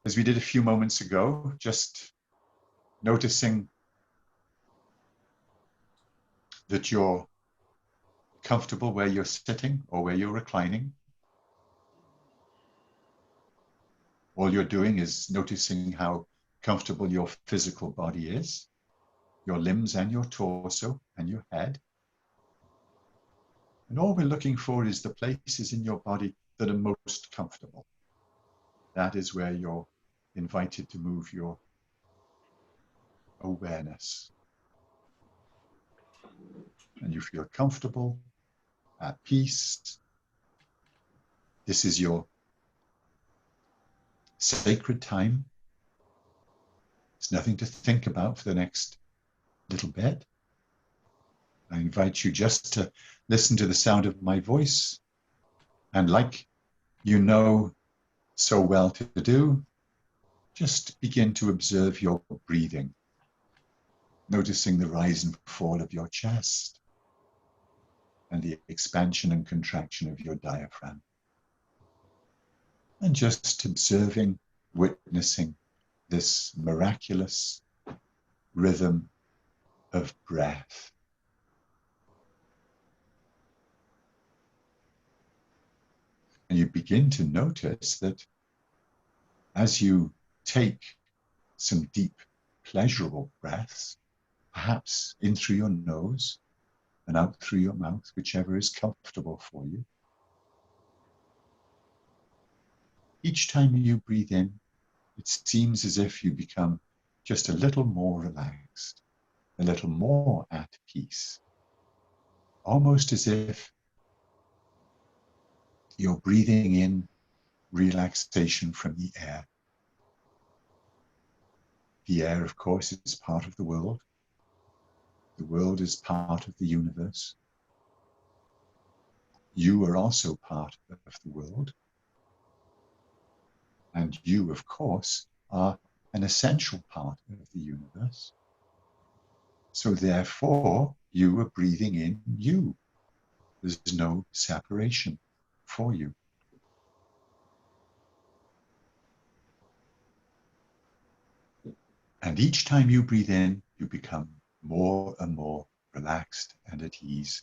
as we did a few moments ago, just noticing that you're comfortable where you're sitting or where you're reclining. All you're doing is noticing how comfortable your physical body is, your limbs and your torso and your head. And all we're looking for is the places in your body that are most comfortable. That is where you're invited to move your awareness. And you feel comfortable, at peace. This is your sacred time. There's nothing to think about for the next little bit. I invite you just to listen to the sound of my voice, and like you know so well to do, just begin to observe your breathing, noticing the rise and fall of your chest and the expansion and contraction of your diaphragm. And just observing, witnessing this miraculous rhythm of breath. And you begin to notice that as you take some deep, pleasurable breaths, perhaps in through your nose and out through your mouth, whichever is comfortable for you. Each time you breathe in, it seems as if you become just a little more relaxed, a little more at peace, almost as if you're breathing in relaxation from the air. The air, of course, is part of the world. The world is part of the universe. You are also part of the world. And you, of course, are an essential part of the universe. So therefore, you are breathing in you. There's no separation for you. And each time you breathe in, you become more and more relaxed and at ease.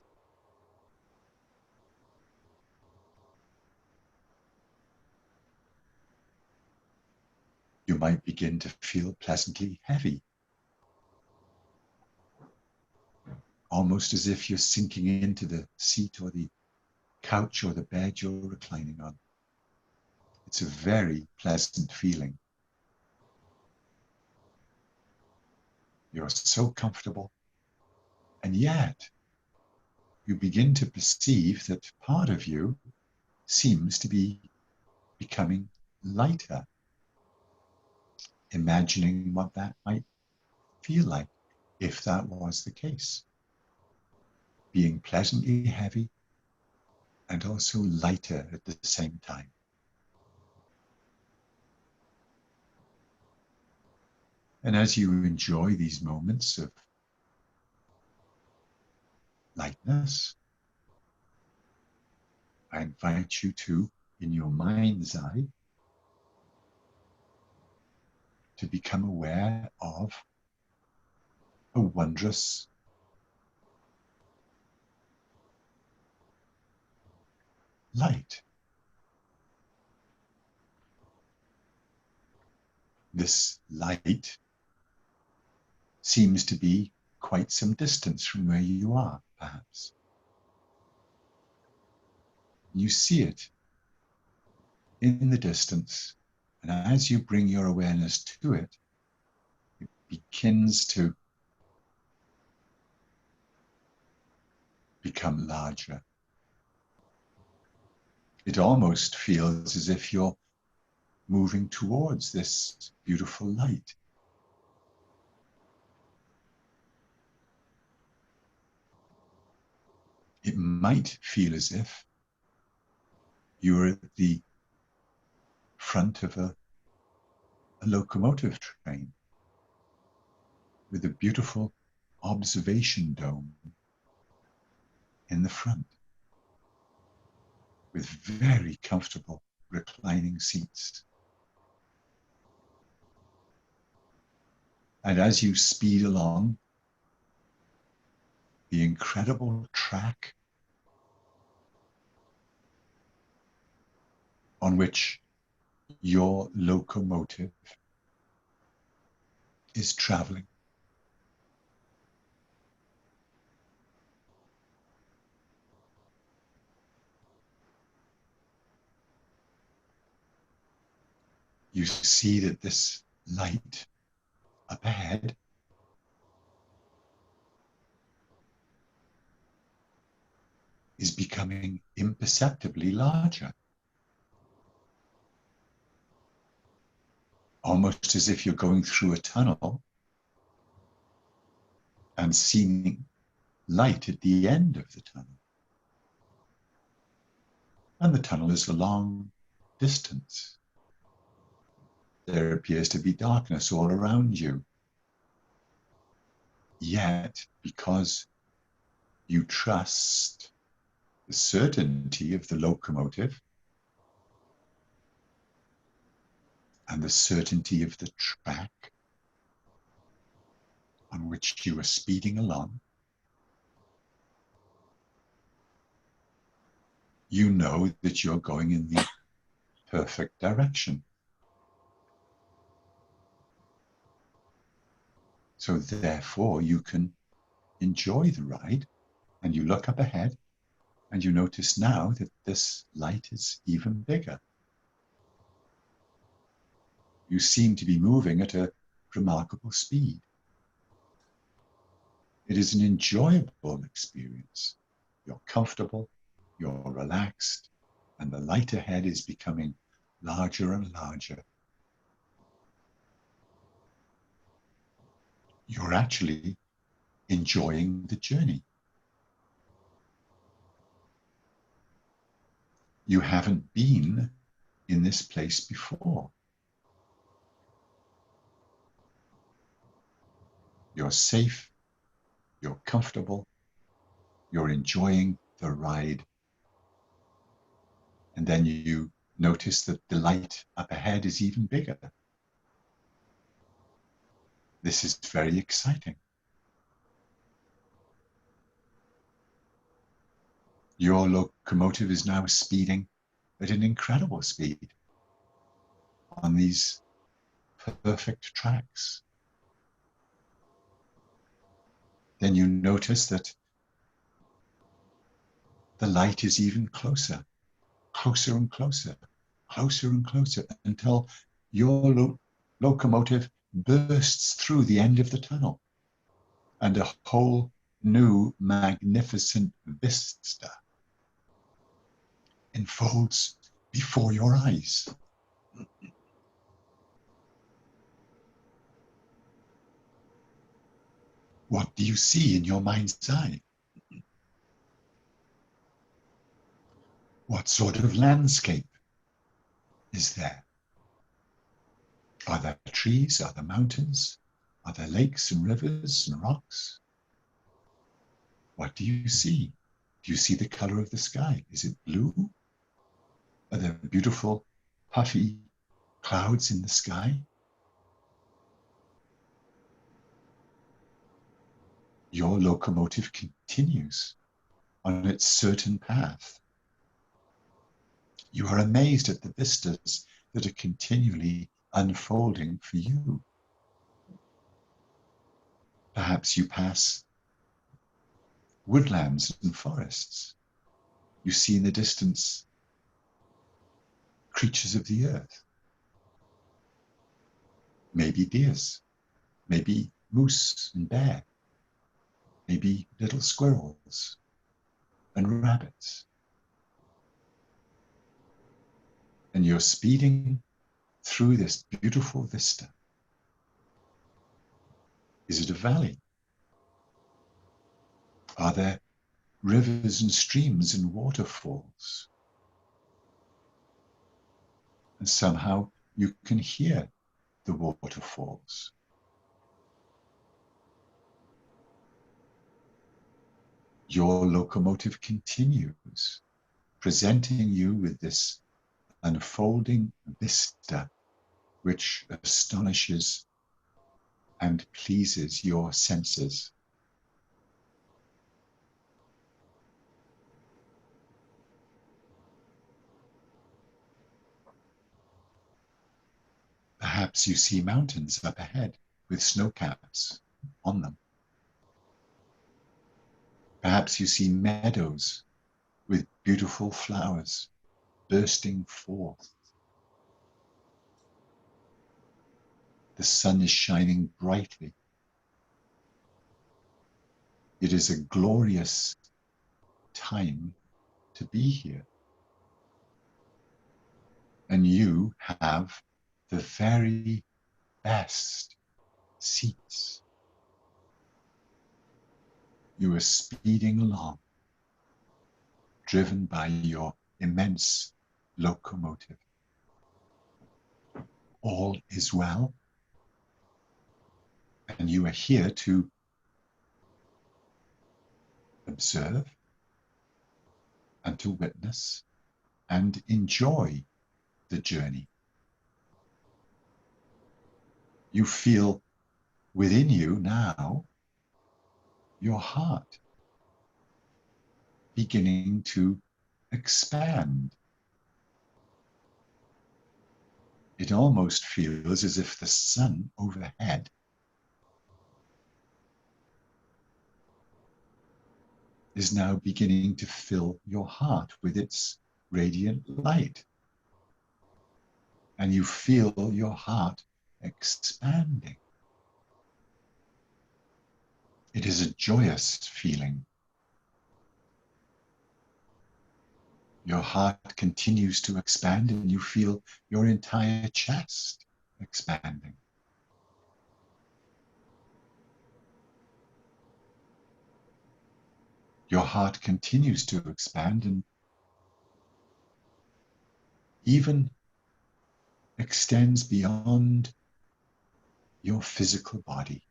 You might begin to feel pleasantly heavy, almost as if you're sinking into the seat or the couch or the bed you're reclining on. It's a very pleasant feeling. You're so comfortable, and yet you begin to perceive that part of you seems to be becoming lighter, imagining what that might feel like if that was the case. Being pleasantly heavy and also lighter at the same time. And as you enjoy these moments of lightness, I invite you to, in your mind's eye, to become aware of a wondrous light. This light seems to be quite some distance from where you are, perhaps. You see it in the distance, and as you bring your awareness to it, it begins to become larger. It almost feels as if you're moving towards this beautiful light. It might feel as if you're at the front of a locomotive train with a beautiful observation dome in the front, with very comfortable reclining seats. And as you speed along the incredible track on which your locomotive is traveling, you see that this light up ahead is becoming imperceptibly larger, almost as if you're going through a tunnel and seeing light at the end of the tunnel. And the tunnel is a long distance. There appears to be darkness all around you. Yet, because you trust the certainty of the locomotive and the certainty of the track on which you are speeding along, you know that you're going in the perfect direction. So therefore, you can enjoy the ride, and you look up ahead and you notice now that this light is even bigger. You seem to be moving at a remarkable speed. It is an enjoyable experience. You're comfortable, you're relaxed, and the light ahead is becoming larger and larger. You're actually enjoying the journey. You haven't been in this place before. You're safe, you're comfortable, you're enjoying the ride. And then you notice that the light up ahead is even bigger. This is very exciting. Your locomotive is now speeding at an incredible speed on these perfect tracks. Then you notice that the light is even closer, closer and closer, closer and closer, until your locomotive bursts through the end of the tunnel, and a whole new magnificent vista unfolds before your eyes. What do you see in your mind's eye? What sort of landscape is there? Are there trees? Are there mountains? Are there lakes and rivers and rocks? What do you see? Do you see the color of the sky? Is it blue? Are there beautiful, puffy clouds in the sky? Your locomotive continues on its certain path. You are amazed at the vistas that are continually unfolding for you. Perhaps you pass woodlands and forests. You see in the distance creatures of the earth. Maybe deers, maybe moose and bear, maybe little squirrels and rabbits. And you're speeding through this beautiful vista. Is it a valley? Are there rivers and streams and waterfalls? And somehow you can hear the waterfalls. Your locomotive continues, presenting you with this unfolding vista which astonishes and pleases your senses. Perhaps you see mountains up ahead with snow caps on them. Perhaps you see meadows with beautiful flowers bursting forth. The sun is shining brightly. It is a glorious time to be here. And you have the very best seats. You are speeding along, driven by your immense locomotive. All is well, and you are here to observe and to witness and enjoy the journey. You feel within you now your heart beginning to expand. It almost feels as if the sun overhead is now beginning to fill your heart with its radiant light. And you feel your heart expanding. It is a joyous feeling. Your heart continues to expand and you feel your entire chest expanding. Your heart continues to expand and even extends beyond your physical body.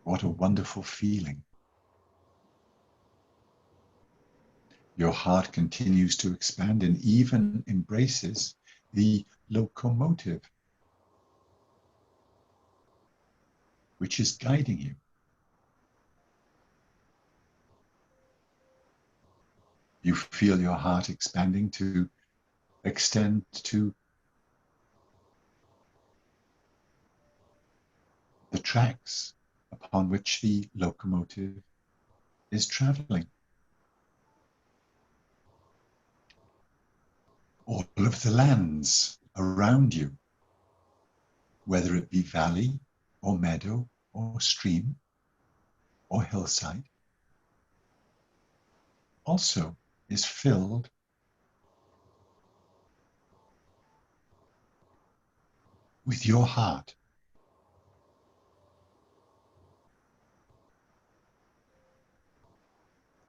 What a wonderful feeling. Your heart continues to expand and even embraces the locomotive, which is guiding you. You feel your heart expanding to extend to the tracks upon which the locomotive is traveling. All of the lands around you, whether it be valley or meadow or stream or hillside, also is filled with your heart.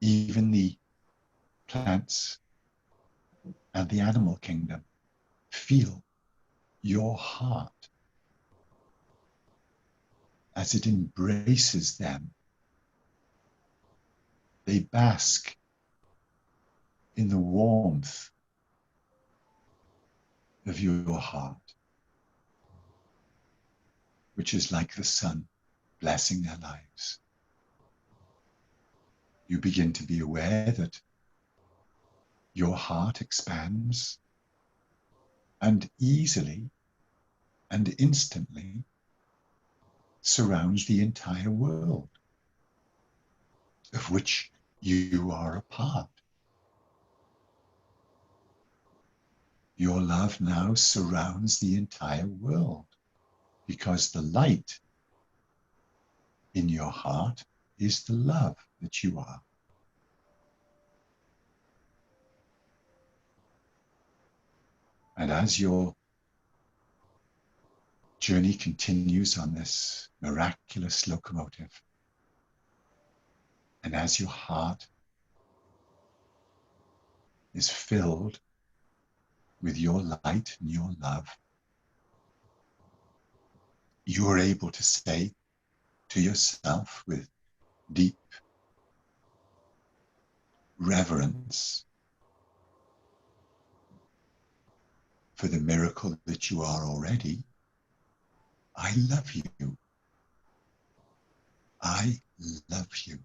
Even the plants and the animal kingdom feel your heart as it embraces them. They bask in the warmth of your heart, which is like the sun blessing their lives. You begin to be aware that your heart expands and easily and instantly surrounds the entire world of which you are a part. Your love now surrounds the entire world because the light in your heart is the love that you are. And as your journey continues on this miraculous locomotive, and as your heart is filled with your light and your love, you are able to say to yourself with deep reverence for the miracle that you are already, I love you. I love you.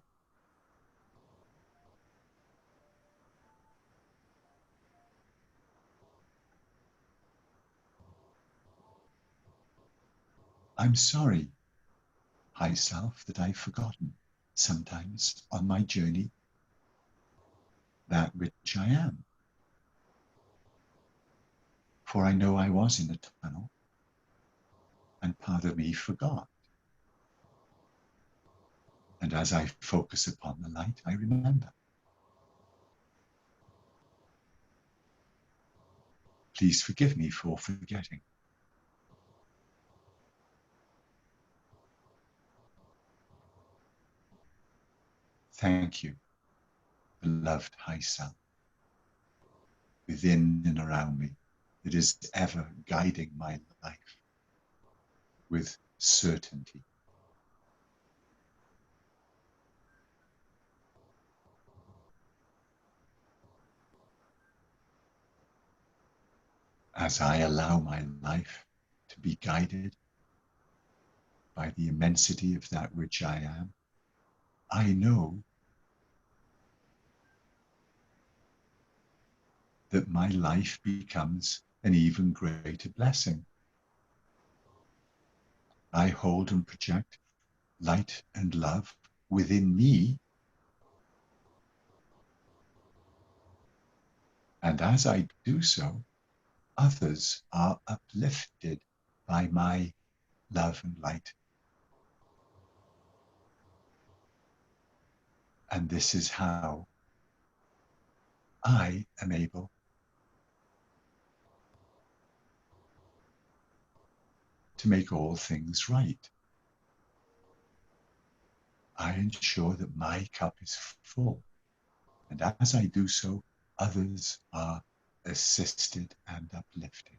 I'm sorry, high self, that I've forgotten sometimes on my journey that which I am. For I know I was in a tunnel and part of me forgot. And as I focus upon the light, I remember. Please forgive me for forgetting. Thank you, beloved high self, within and around me, that is ever guiding my life with certainty. As I allow my life to be guided by the immensity of that which I am, I know that my life becomes an even greater blessing. I hold and project light and love within me, and as I do so, others are uplifted by my love and light. And this is how I am able to make all things right. I ensure that my cup is full, and as I do so, others are assisted and uplifted.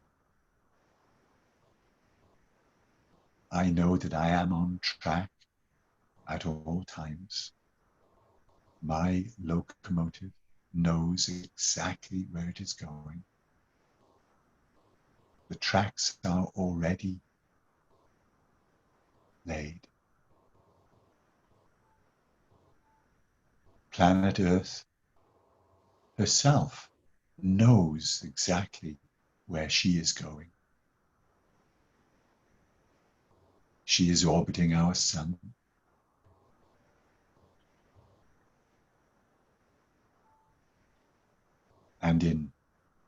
I know that I am on track at all times. My locomotive knows exactly where it is going. The tracks are already laid. Planet Earth herself knows exactly where she is going. She is orbiting our sun. And in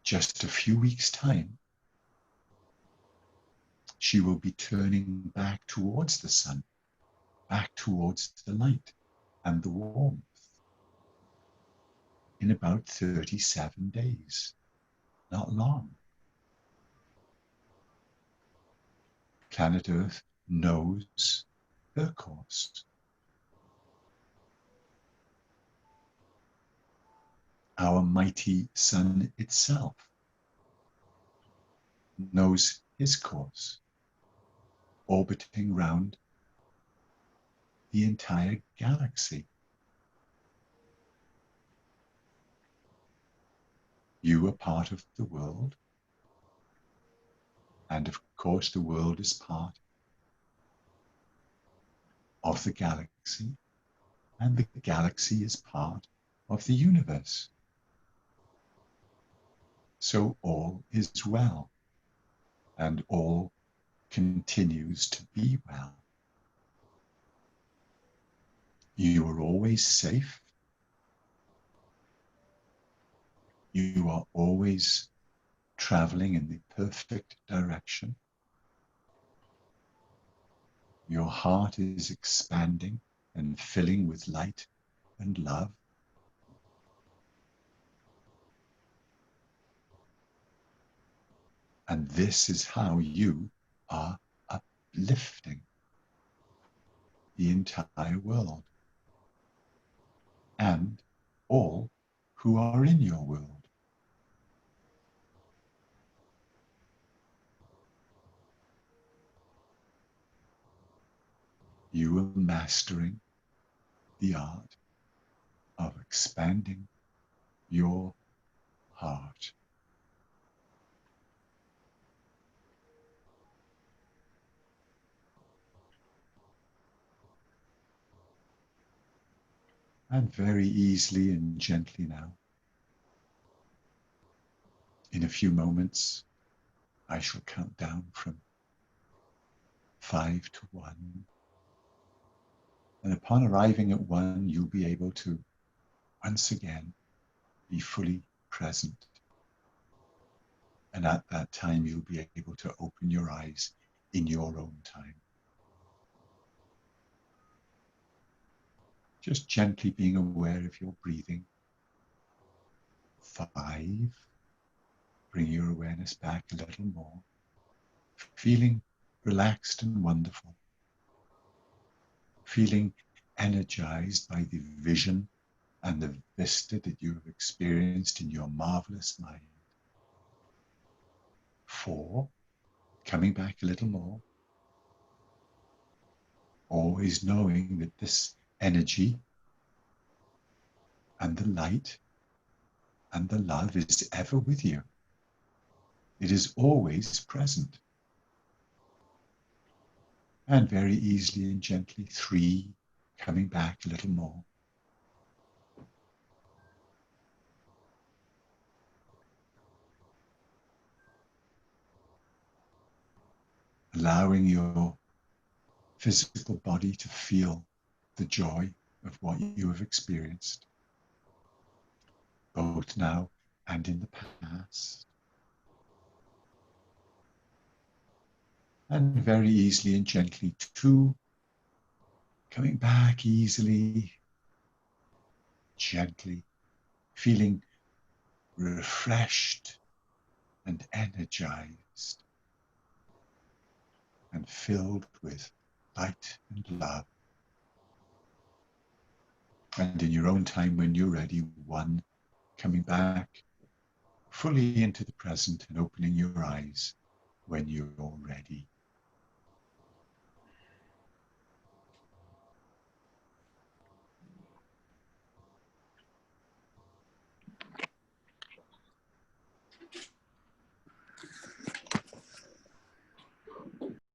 just a few weeks' time, she will be turning back towards the sun, back towards the light and the warmth in about 37 days. Not long. Planet Earth knows her course. Our mighty sun itself knows his course, orbiting round the entire galaxy. You are part of the world, and of course the world is part of the galaxy, and the galaxy is part of the universe. So all is well, and all continues to be well. You are always safe. You are always traveling in the perfect direction. Your heart is expanding and filling with light and love. And this is how you are uplifting the entire world and all who are in your world. You are mastering the art of expanding your heart. And very easily and gently now, in a few moments, I shall count down from 5 to 1. And upon arriving at 1, you'll be able to once again be fully present. And at that time, you'll be able to open your eyes in your own time. Just gently being aware of your breathing. 5. Bring your awareness back a little more. Feeling relaxed and wonderful. Feeling energized by the vision and the vista that you have experienced in your marvelous mind. 4. Coming back a little more. Always knowing that this energy and the light and the love is ever with you. It is always present. And very easily and gently, 3, coming back a little more. Allowing your physical body to feel the joy of what you have experienced, both now and in the past. And very easily and gently, 2, coming back easily, gently, feeling refreshed and energized and filled with light and love. And in your own time, when you're ready, 1, coming back fully into the present and opening your eyes when you're ready.